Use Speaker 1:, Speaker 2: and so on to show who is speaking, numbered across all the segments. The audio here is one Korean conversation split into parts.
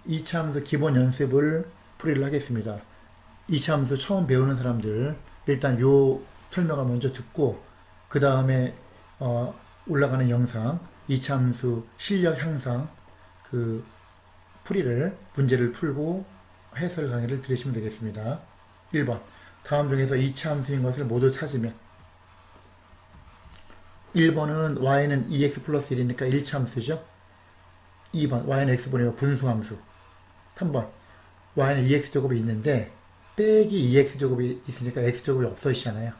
Speaker 1: 이차함수 기본 연습을 풀이를 하겠습니다. 이차함수 처음 배우는 사람들 일단 요 설명을 먼저 듣고 그 다음에 올라가는 영상 이차함수 실력 향상 그 풀이를 문제를 풀고 해설 강의를 들으시면 되겠습니다. 1번 다음 중에서 이차함수인 것을 모두 찾으면 1번은 y는 2x 플러스 1이니까 1차함수죠. 2번 y는 x분의 5 분수함수. 3번 y는 2x제곱이 있는데 빼기 2x제곱이 있으니까 x제곱이 없어지잖아요.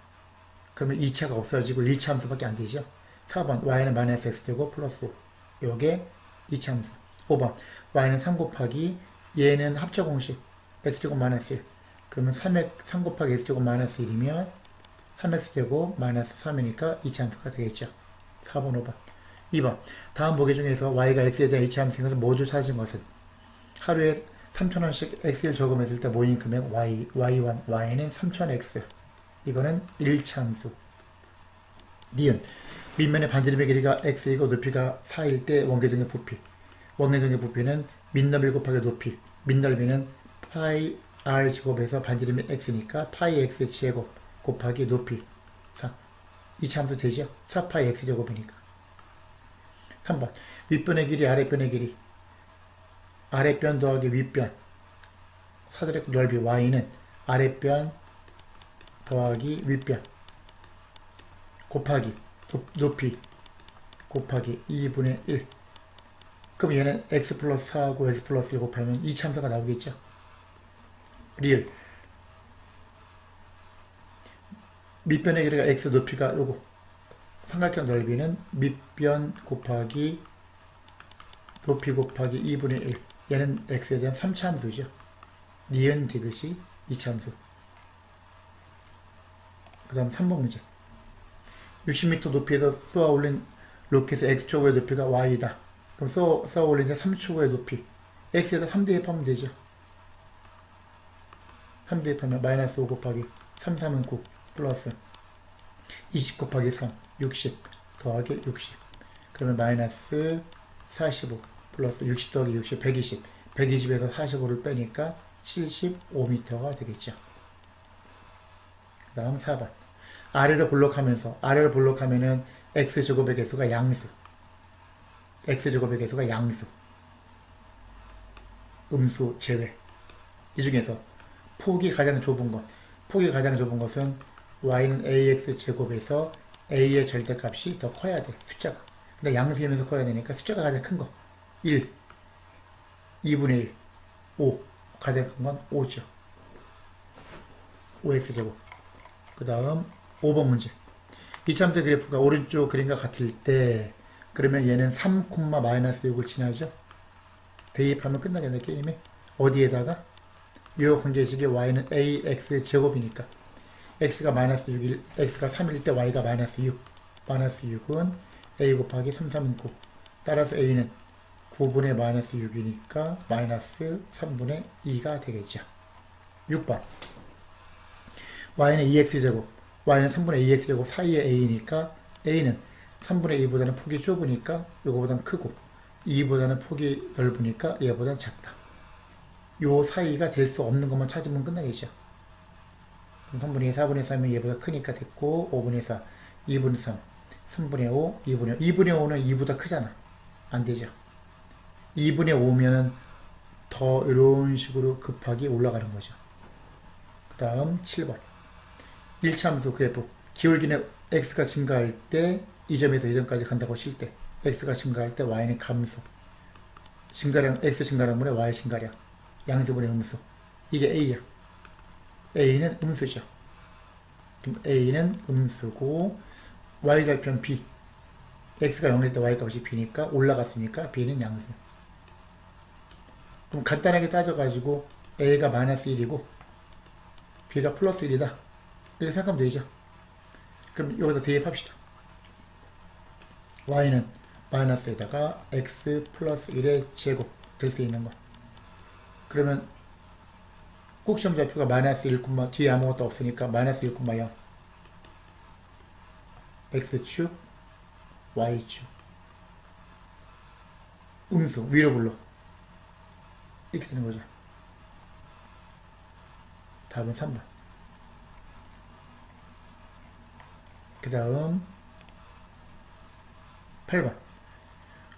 Speaker 1: 그러면 2차가 없어지고 1차 함수밖에 안 되죠. 4번 y는 마이너스 x제곱 플러스 5. 요게 2차 함수. 5번 y는 3 곱하기 얘는 합쳐공식 x제곱 마이너스 1. 그러면 3 곱하기 x제곱 마이너스 1이면 3x제곱 마이너스 3이니까 2차 함수가 되겠죠. 4번 5번 2번 다음 보기 중에서 y가 x에 대한 2차 함수인 것을 모두 찾은 것은 하루에 3,000원씩 x를 저금했을 때 모인 금액 y1 y는 3,000x. 이거는 1차 함수. 니은 밑면의 반지름의 길이가 x이고 높이가 4일 때 원계정의 부피. 원계정의 부피는 밑너비 곱하기 높이. 밑넓이는 파이 r 제곱에서 반지름이 x니까 파이 x 제곱 곱하기 높이 4. 2차 함수 되죠? 4파이 x 제곱이니까. 3번 윗변의 길이 아랫변의 길이. 아랫변 더하기 윗변 사들의 넓이 y는 아랫변 더하기 윗변 곱하기 높이 곱하기 2분의 1. 그럼 얘는 x 플러스 4하고 x 플러스 1 곱하면 2차 함수가 나오겠죠. 리을 밑변의 길이가 x 높이가 요거 삼각형 넓이는 밑변 곱하기 높이 곱하기 2분의 1. 얘는 x에 대한 3차 함수죠. 니은 디귿이 2차 함수. 그 다음 3번 문제. 60m 높이에서 쏘아 올린 로켓의 x축의 높이가 y다. 그럼 쏘아 올린 3축의 높이. x에다 3 대입하면 되죠. 3 대입하면 마이너스 5 곱하기 3, 3은 9 플러스 20 곱하기 3, 60 더하기 60. 그러면 마이너스 45 플러스 60 더하기 60, 120. 120에서 45를 빼니까 75m가 되겠죠. 그 다음 4번. 아래로 블록하면은 x제곱의 개수가 양수. x제곱의 개수가 양수. 음수 제외. 이 중에서 폭이 가장 좁은 것은 y는 ax제곱에서 a의 절대값이 더 커야 돼. 숫자가. 근데 양수이면서 커야 되니까 숫자가 가장 큰 거. 1, 2분의 1, 5. 가장 큰 건 5죠. 5x제곱. 그 다음 5번 문제. 이차함수의 그래프가 오른쪽 그림과 같을 때 그러면 얘는 3, 마이너스 6을 지나죠. 대입하면 끝나겠네 게임이. 어디에다가? 요 관계식의 y는 ax제곱이니까 x가 마이너스 6일, x가 3일 때 y가 마이너스 6. 마이너스 6은 a 곱하기 3, 3은 9. 따라서 a는 9분의 마이너스 6이니까 마이너스 3분의 2가 되겠죠. 6번 y는 2x제곱 y는 3분의 2x제곱 사이에 a니까 a는 3분의 2보다는 폭이 좁으니까 요거보단 크고 2보다는 폭이 넓으니까 얘보단 작다. 요 사이가 될 수 없는 것만 찾으면 끝나겠죠. 그럼 3분의 2, 4분의 3이 얘보다 크니까 됐고 5분의 4, 2분의 3, 3분의 5, 2분의 5. 2분의 5는 2보다 크잖아. 안 되죠. 2분의 5면은 더 이런 식으로 급하게 올라가는 거죠. 그 다음 7번. 1차 함수 그래프. 기울기는 x가 증가할 때 이 점에서 이 점까지 간다고 칠 때 x가 증가할 때 y는 감소. 증가량, x 증가량분의 y 증가량. 양수분의 음수. 이게 a야. a는 음수죠. 그럼 a는 음수고 y절편 b. x가 0일 때 y값이 b니까 올라갔으니까 b는 양수. 그럼 간단하게 따져가지고 a가 마이너스 1이고 b가 플러스 1이다. 이렇게 생각하면 되죠. 그럼 여기다 대입합시다. y는 마이너스에다가 x 플러스 1의 제곱 될 수 있는 거. 그러면 꼭 시험 좌표가 마이너스 1, 뒤에 아무것도 없으니까 마이너스 1,0 x축 y축 음수 위로 불러 이렇게 되는 거죠. 답은 3번. 그 다음 8번.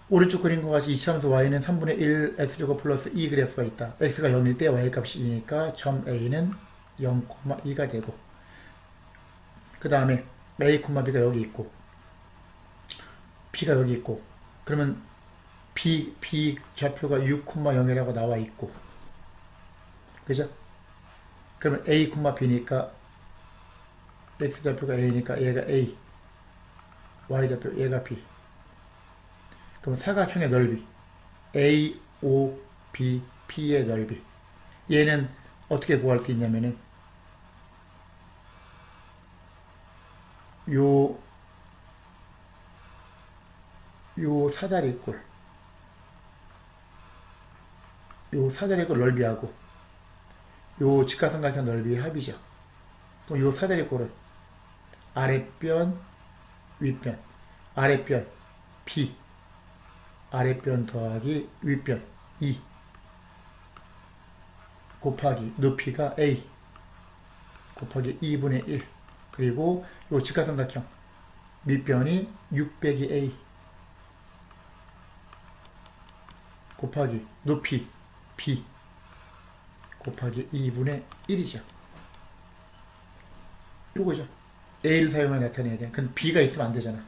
Speaker 1: 오른쪽 그림과 같이 이차함수 y는 3분의 1 x제곱 플러스 2 그래프가 있다. x가 0일 때 y값이 2니까 점 a는 0,2가 되고, 그 다음에 a, b가 여기 있고 b가 여기 있고, 그러면 b 좌표가 6,0이라고 나와 있고, 그죠? 그러면 a, b니까 x 좌표가 a니까 얘가 a, y 좌표 얘가 b. 그럼 사각형의 넓이 a, o, b, p의 넓이, 얘는 어떻게 구할 수 있냐면은 요 사다리꼴, 요 사다리꼴 넓이하고 요 직각삼각형 넓이의 합이죠. 그럼 요 사다리꼴은 아랫변, 윗변, 아랫변 b, 아랫변 더하기 윗변 2 곱하기 높이가 a 곱하기 2분의 1, 그리고 요 직각삼각형 밑변이 6 빼기 a 곱하기 높이 b 곱하기 2분의 1이죠. 요거죠. a를 사용해 나타내야 돼. 근데 b가 있으면 안 되잖아.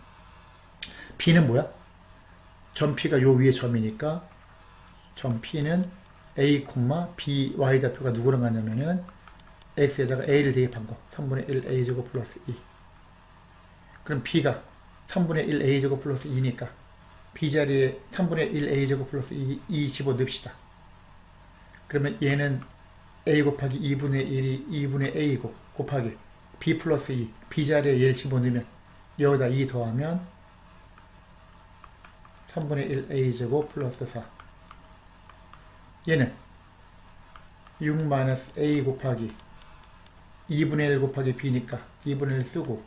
Speaker 1: b는 뭐야? 점 p가 요 위에 점이니까 점 p는 a, b, y 좌표가 누구랑 같냐면은 x에다가 a를 대입한 거 3분의 1 a제곱 플러스 2. 그럼 b가 3분의 1 a제곱 플러스 2니까 b 자리에 3분의 1 a제곱 플러스 2 집어넣읍시다. 그러면 얘는 a 곱하기 2분의 1이 2분의 a고, 곱하기 b 플러스 2, b 자리에 얘를 집어넣으면 여기다 2 더하면 3분의 1 a제곱 플러스 4. 얘는 6 마이너스 a 곱하기 2분의 1 곱하기 b니까 2분의 1 쓰고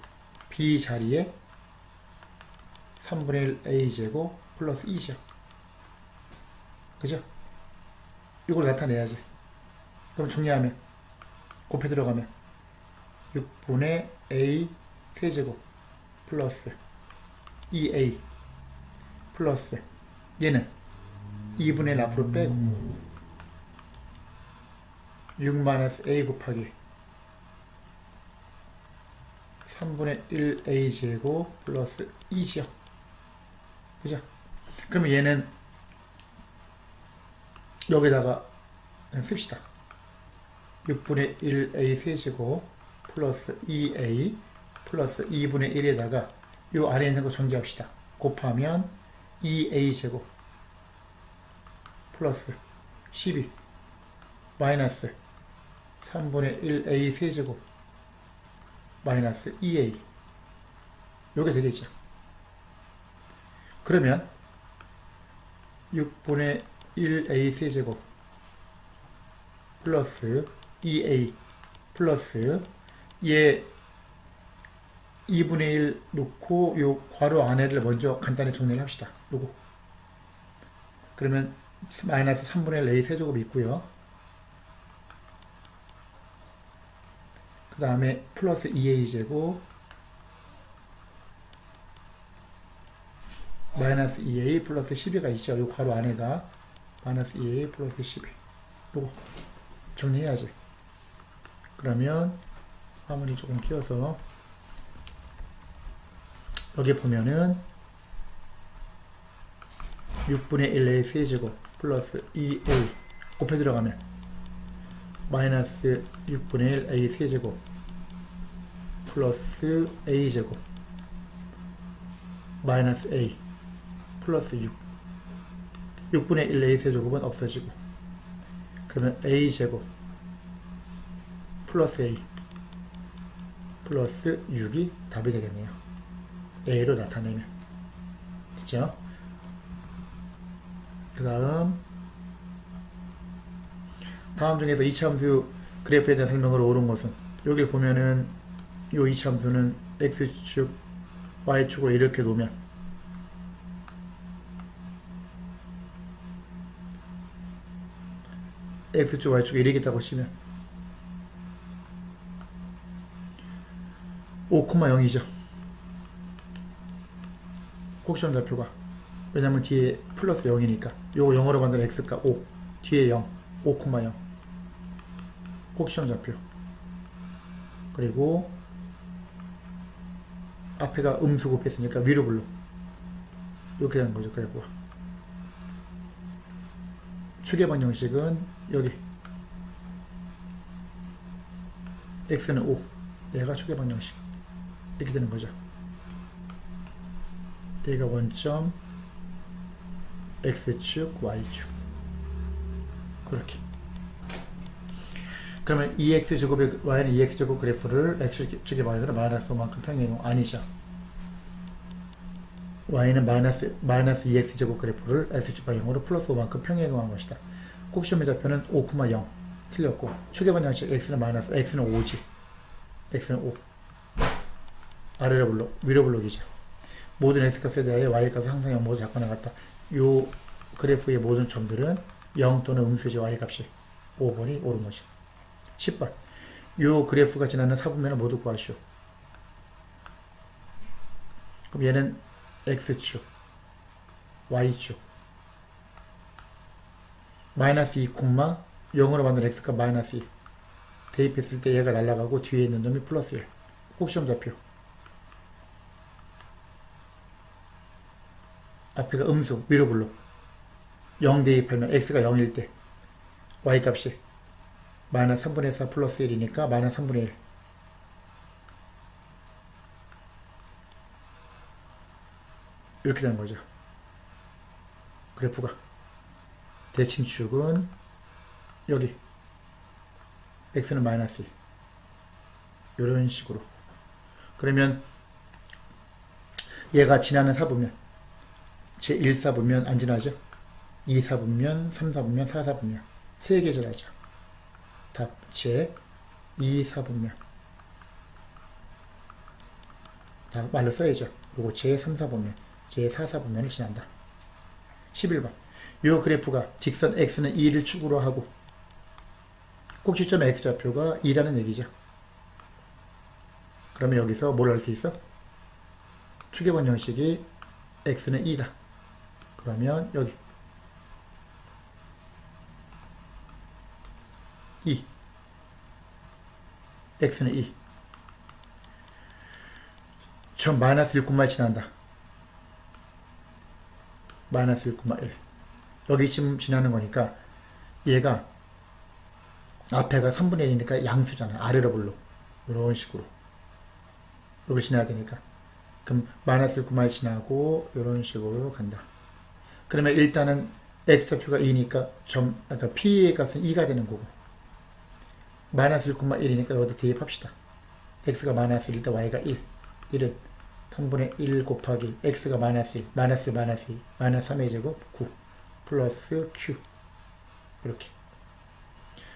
Speaker 1: b 자리에 3분의 1 a제곱 플러스 2죠. 그죠? 이걸 나타내야지. 그럼 정리하면 곱해 들어가면 6분의 a 세제곱 플러스 2a 플러스 얘는 2분의 1 앞으로 빼고 6 마이너스 a 곱하기 3분의 1 a제곱 플러스 2죠. 그죠? 그러면 얘는 여기다가 그냥 씁시다. 6분의 1 a 세제곱 플러스 2a 플러스 2분의 1에다가 요 아래에 있는 거 전개합시다. 곱하면 2a제곱 플러스 12 마이너스 3분의 1a 세제곱 마이너스 2a, 요게 되겠죠. 그러면 6분의 1a 세제곱 플러스 2a 플러스 얘 2분의 1 놓고 요 괄호 안에를 먼저 간단히 정리를 합시다. 요거 그러면 마이너스 3분의 1 a 세제곱이 있고요. 그 다음에 플러스 2a제곱 마이너스 2a 플러스 12가 있죠. 요 괄호 안에가 마이너스 2a 플러스 12. 요거 정리해야지. 그러면 화면이 조금 키워서 여기 보면은 6분의 1a 세제곱 플러스 2a 곱해 들어가면 마이너스 6분의 1a 세제곱 플러스 a제곱 마이너스 a 플러스 6. 6분의 1a 세제곱은 없어지고, 그러면 a제곱 플러스 a 플러스 6이 답이 되겠네요. a로 나타내면. 그쵸? 그 다음 중에서 이차함수 그래프에 대한 설명을 옳은 것은, 여기를 보면은 요 이차함수는 x축, y축으로 이렇게 놓으면 x축 y축 이러겠다고 치면 5,0이죠. 곡시험 좌표가. 왜냐면 뒤에 플러스 0이니까. 요거 0으로 만든 x값 5. 뒤에 0. 5,0. 곡시험 좌표. 그리고 앞에가 음수 곱했으니까 위로 불러. 이렇게 되는 거죠. 그래프. 추계방 형식은 여기 x는 5. 얘가 추계방 형식. 이렇게 되는 거죠. 얘가 원점 x축 y축. 그렇게. 그러면 2x제곱의 y는 2x제곱 그래프를 x축의 방향으로 마이너스 5만큼 평행이동 아니죠. y는 마이너스 2x제곱 그래프를 x축 방향으로 플러스 5만큼 평행이동한 것이다. 곡시험의 좌표는 5,0 틀렸고 축의 방향식 x는 마이너스 x는 5지. x는 5. 아래로 불러 위로 불러기죠. 모든 x값에 대하여 y값은 항상 0 모두 작거나 같다. 요 그래프의 모든 점들은 0 또는 음수죠. y값이 5번이 옳은 거죠. 10번. 요 그래프가 지나는 사분면을 모두 구하시오. 그럼 얘는 x축, y축. 마이너스 2, 0으로 만든 x값 마이너스 2. 대입했을 때 얘가 날아가고 뒤에 있는 놈이 플러스 1. 곡시험 좌표. 앞에가 음수, 위로 불러. 0 대입하면 x가 0일 때 y값이 마이너스 3분의 4 플러스 1이니까 마이너스 3분의 1. 이렇게 되는 거죠. 그래프가. 대칭축은 여기 x는 마이너스 2. 이런 식으로. 그러면 얘가 지나는 사분면 제1사분면 안 지나죠? 2사분면, 3사분면, 4사분면 3개 지나죠. 답 제2사분면. 다 말로 써야죠. 그리고 제3사분면, 제4사분면을 지난다. 11번. 요 그래프가 직선 x는 2를 축으로 하고 꼭지점 x좌표가 2라는 얘기죠. 그러면 여기서 뭘 알 수 있어? 추계번 형식이 x는 2다. 그러면 여기 2 x는 2 전 마이너스 1,1 지난다. 마이너스 1,1 여기쯤 지나는 거니까 얘가 앞에가 3분의 1이니까 양수잖아. 아래로 불러. 이런 식으로 여기 지나야 되니까 그럼 마이너스 1,1 지나고 이런 식으로 간다. 그러면 일단은 x좌표가 2니까 그러니까 p의 값은 2가 되는 거고 마이너스 1,1이니까 여기다 대입합시다. x가 마이너스 1일 때 y가 1 1은 3분의 1 곱하기 x가 마이너스 1 마이너스 1 마이너스 2 마이너스 3의 제곱 9 플러스 q 이렇게.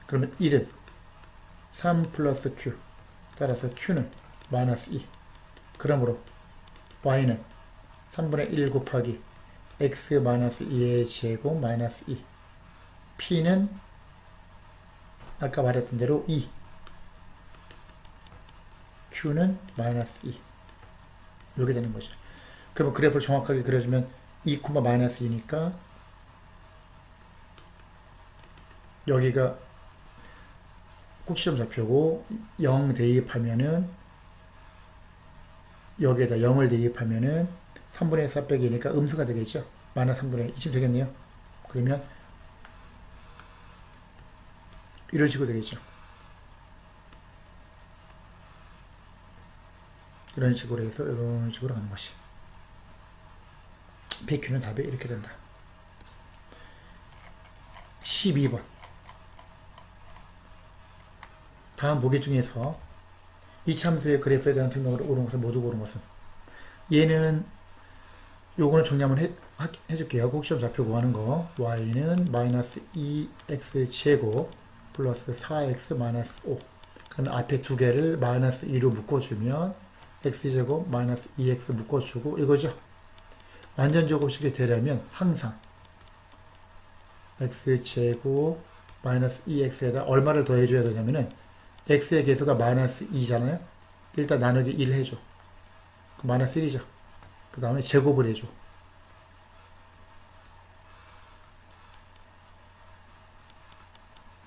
Speaker 1: 그러면 1은 3 플러스 q 따라서 q는 마이너스 2. 그러므로 y는 3분의 1 곱하기 x 마이너스 2의 제곱 마이너스 2 p는 아까 말했던 대로 2 q는 마이너스 2 이렇게 되는 거죠. 그러면 그래프를 정확하게 그려주면 2, 마이너스 2니까 여기가 꼭지점 좌표고 0 대입하면은 여기에다 0을 대입하면은 3분의 4 빼기니까 음수가 되겠죠. 마이너스 3분의 2쯤 되겠네요. 그러면 이런 식으로 되겠죠. 이런 식으로 해서 이런 식으로 가는 것이 PQ는 답이 이렇게 된다. 12번. 다음 보기 중에서 이 참수의 그래프에 대한 등록을 옳은 것은 모두 고른 것은 얘는 요거는 정리 한번 해줄게요. 곡시험 좌표 구하는 거 y는 마이너스 2x 제곱 플러스 4x 마이너스 5 그러면 앞에 두 개를 마이너스 2로 묶어주면 x제곱 마이너스 2x 묶어주고 이거죠. 완전 제곱식이 되려면 항상 x제곱 마이너스 2x에다 얼마를 더해줘야 되냐면은 x의 계수가 마이너스 2잖아요. 일단 나누기 1 해줘. 그 마이너스 1이죠. 그 다음에 제곱을 해줘.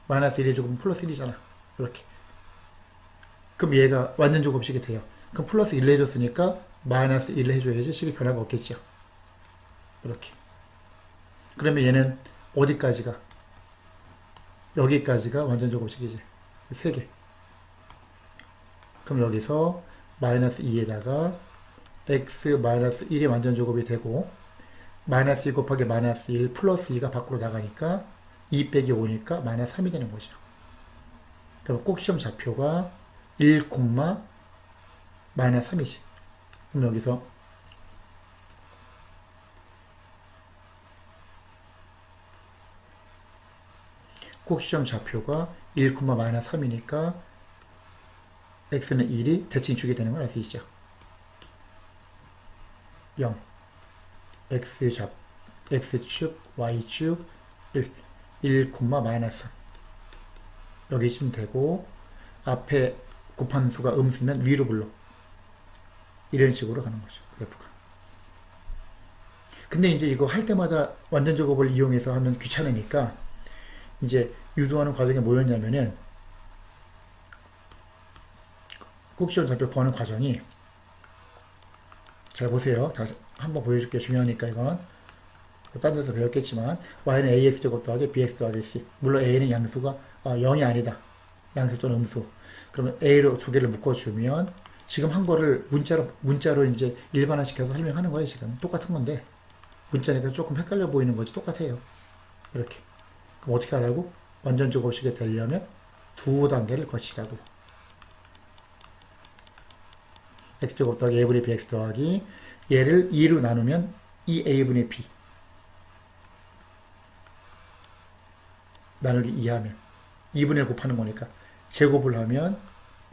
Speaker 1: 마이너스 1 해주고 플러스 1이잖아. 이렇게. 그럼 얘가 완전 제곱식이 돼요. 그럼 플러스 1 해줬으니까 마이너스 1 해줘야지 식이 변화가 없겠죠. 이렇게. 그러면 얘는 어디까지가? 여기까지가 완전 제곱식이지. 3개. 그럼 여기서 마이너스 2에다가 x 마이너스 1이 완전 제곱이 되고 마이너스 2 곱하기 마이너스 1 플러스 2가 밖으로 나가니까 2 빼기 5니까 마이너스 3이 되는 거죠. 그럼 꼭 시험 좌표가 1, 마이너스 3이지. 그럼 여기서 꼭 시험 좌표가 1, 마이너스 3이니까 x는 1이 대칭축이 되는 걸 알 수 있죠. 0 x축 y축 1 마이너스 3 여기쯤 되고 앞에 곱한 수가 음수면 위로 불러 이런 식으로 가는 거죠. 그래프가. 근데 이제 이거 할 때마다 완전 제곱을 이용해서 하면 귀찮으니까 이제 유도하는 과정이 뭐였냐면은 꼭지점 좌표 구하는 과정이 잘 보세요. 다시 한번 보여줄게요. 중요하니까 이건 딴 데서 배웠겠지만 y는 ax제곱 더하기 bx 더하기 c 물론 a는 양수가 0이 아니다. 양수 또는 음수. 그러면 a로 두 개를 묶어주면 지금 한 거를 문자로 이제 일반화시켜서 설명하는 거예요. 지금 똑같은 건데 문자니까 조금 헷갈려 보이는 거지 똑같아요. 이렇게. 그럼 어떻게 하라고? 완전 제곱식이 되려면 두 단계를 거치라고. x제곱 더하기 a분의 bx 더하기 얘를 2로 나누면 2a분의 b 나누기 2하면 2분의 1 곱하는 거니까 제곱을 하면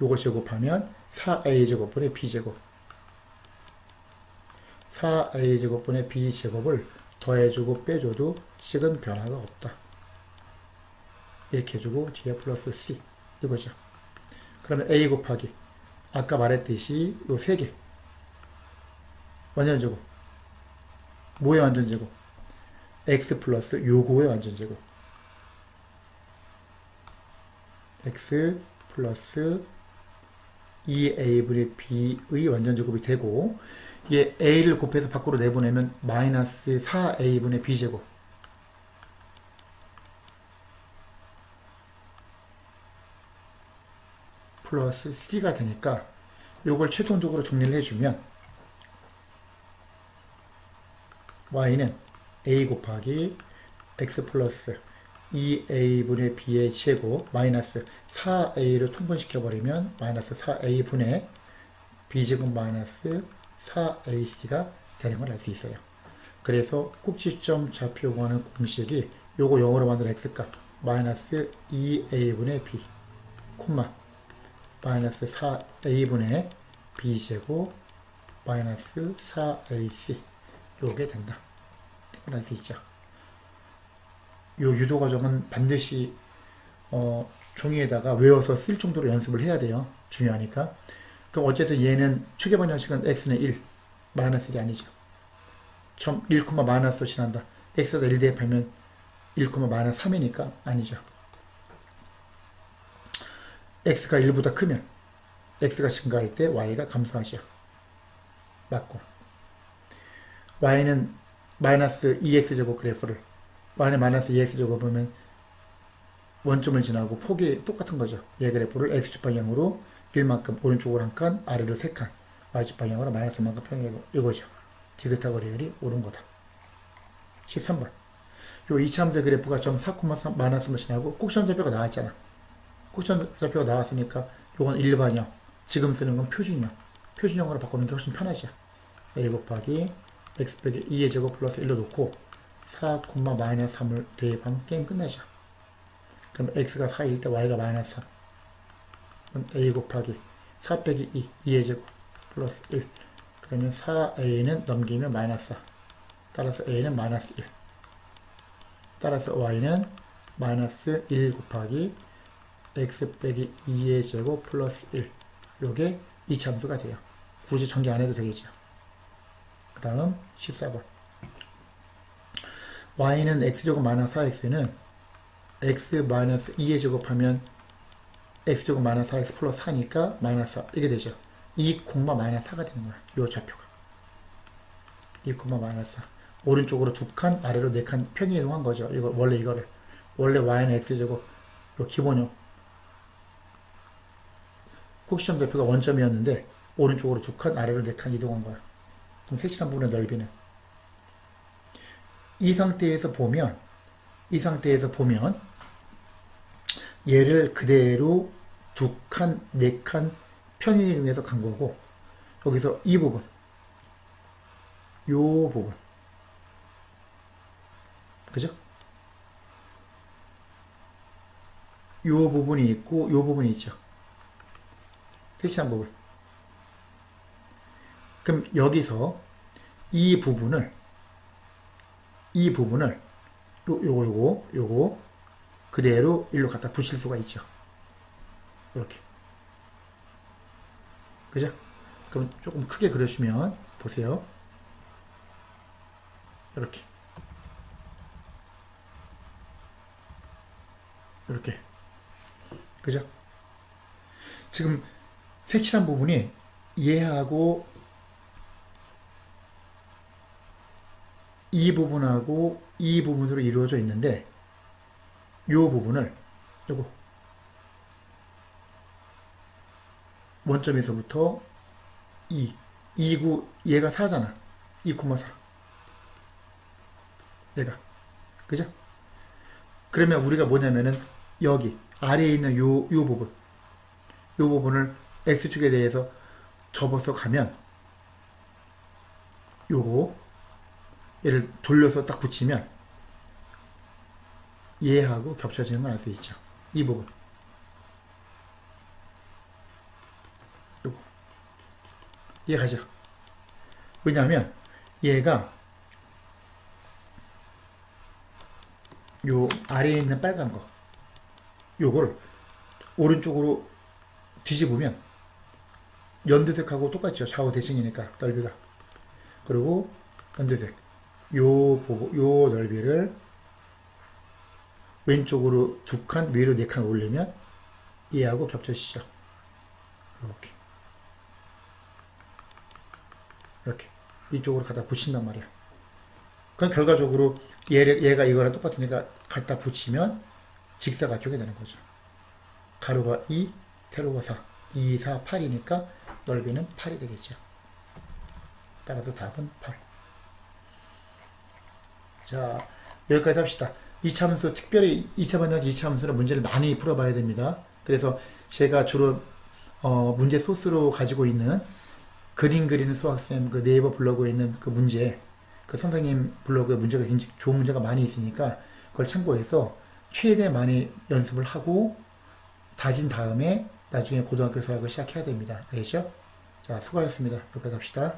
Speaker 1: 요거 제곱하면 4a제곱분의 b제곱 4a제곱분의 b제곱을 더해주고 빼줘도 식은 변화가 없다. 이렇게 해주고 뒤에 플러스 c 이거죠. 그러면 a 곱하기 아까 말했듯이 요 3개 완전제곱 뭐의 완전제곱? x 플러스 요거의 완전제곱 x 플러스 2a분의 b의 완전제곱이 되고 이게 a를 곱해서 밖으로 내보내면 마이너스 4a분의 b제곱 플러스 c가 되니까 요걸 최종적으로 정리를 해주면 y는 a 곱하기 x 플러스 2a분의 b의 제곱 마이너스 4a를 통분시켜버리면 마이너스 4a분의 b제곱 마이너스 4ac가 되는 걸 알 수 있어요. 그래서 꼭지점 좌표 구하는 공식이 요거 영어로 만든 x값 마이너스 2a분의 b 콤마 마이너스 4a분의 b제곱 마이너스 4ac 요게 된다. 이걸 알 수 있죠. 요 유도 과정은 반드시 종이에다가 외워서 쓸 정도로 연습을 해야 돼요. 중요하니까. 그럼 어쨌든 얘는 추계반 형식은 x는 1, 마이너스 1이 아니죠. 1, 마이너스로 지난다. x에다 1 대입하면 1, 마이너스 3이니까 아니죠. x가 1보다 크면 x가 증가할 때 y가 감소하죠. 맞고 y는 마이너스 2x제곱 그래프를 y는 마이너스 2x제곱 보면 원점을 지나고 폭이 똑같은 거죠. 얘 그래프를 x축 방향으로 1만큼 오른쪽으로 한 칸, 아래로 3칸, y축 방향으로 마이너스만큼 평행하고 이거죠. 디귿하고 리을이 옳은 거다. 13번. 요 2차함수 그래프가 점 4,3 마이너스만 지나고 꼭지점좌표가 나왔잖아. 꼭지점좌표가 나왔으니까 요건 일반형. 지금 쓰는 건 표준형. 표준형으로 바꾸는 게 훨씬 편하죠. a 곱하기 x 빼기 2의 제곱 플러스 1로 놓고 4, 마이너스 3을 대입하면 게임 끝나죠. 그럼 x가 4일 때 y가 마이너스 3. 그럼 a 곱하기 4 빼기 2의 제곱 플러스 1. 그러면 4a는 넘기면 마이너스 4. 따라서 a는 마이너스 1. 따라서 y는 마이너스 1 곱하기 x 빼기 2의 제곱 플러스 1. 요게 이차함수가 돼요. 굳이 전개 안 해도 되겠죠. 그 다음 14번. y는 x제곱 마이너스 4x는 x 마이너스 2의 제곱하면 x제곱 마이너스 4x 플러스 4니까 마이너스 4 이게 되죠. 2, 마이너스 4가 되는 거야. 요 좌표가 2, 마이너스 4. 오른쪽으로 2칸, 아래로 4칸 평행 이동한 거죠. 이거 원래 이거를 원래 y는 x제곱 요 기본형 꼭시점 대표가 원점이었는데 오른쪽으로 2칸, 아래로 4칸 이동한 거야. 그럼 색칠한 부분의 넓이는 이 상태에서 보면 얘를 그대로 2칸, 4칸 평행 이동해서 간 거고, 여기서 이 부분, 요 부분, 그죠? 요 부분이 있고 요 부분이 있죠. 색칠한 부분. 그럼 여기서 이 부분을 요거 그대로 일로 갖다 붙일 수가 있죠. 이렇게. 그죠? 그럼 조금 크게 그려주면 보세요. 이렇게. 이렇게. 그죠? 지금 색칠한 부분이 얘하고 이 부분하고 이 부분으로 이루어져 있는데, 요 부분을 요거 원점에서부터 2구 얘가 4잖아. 2,4 얘가, 그죠? 그러면 우리가 뭐냐면은 여기 아래에 있는 요 부분을 x축에 대해서 접어서 가면 요거 얘를 돌려서 딱 붙이면 얘하고 겹쳐지는 걸 알 수 있죠. 이 부분 요거 이해가죠? 왜냐하면 얘가 요 아래에 있는 빨간 거 요걸 오른쪽으로 뒤집으면 연두색하고 똑같죠. 좌우 대칭이니까 넓이가. 그리고 연두색 요 넓이를 왼쪽으로 2칸, 위로 4칸 올리면 얘하고 겹쳐지죠. 이렇게 이쪽으로 갖다 붙인단 말이야. 그럼 결과적으로 얘가 이거랑 똑같으니까 갖다 붙이면 직사각형이 되는 거죠. 가로가 2, 세로가 4, 2, 4, 8이니까 넓이는 8이 되겠죠. 따라서 답은 8. 자, 여기까지 합시다. 이차함수, 특별히 2차 반영 2차함수는 문제를 많이 풀어봐야 됩니다. 그래서 제가 주로 문제 소스로 가지고 있는 그림 그리는 수학쌤 그 네이버 블로그에 있는 그 문제, 그 선생님 블로그에 문제가 굉장히 좋은 문제가 많이 있으니까 그걸 참고해서 최대 많이 연습을 하고 다진 다음에 나중에 고등학교 수학을 시작해야 됩니다. 알겠죠? 자, 수고하셨습니다. 여기까지 합시다.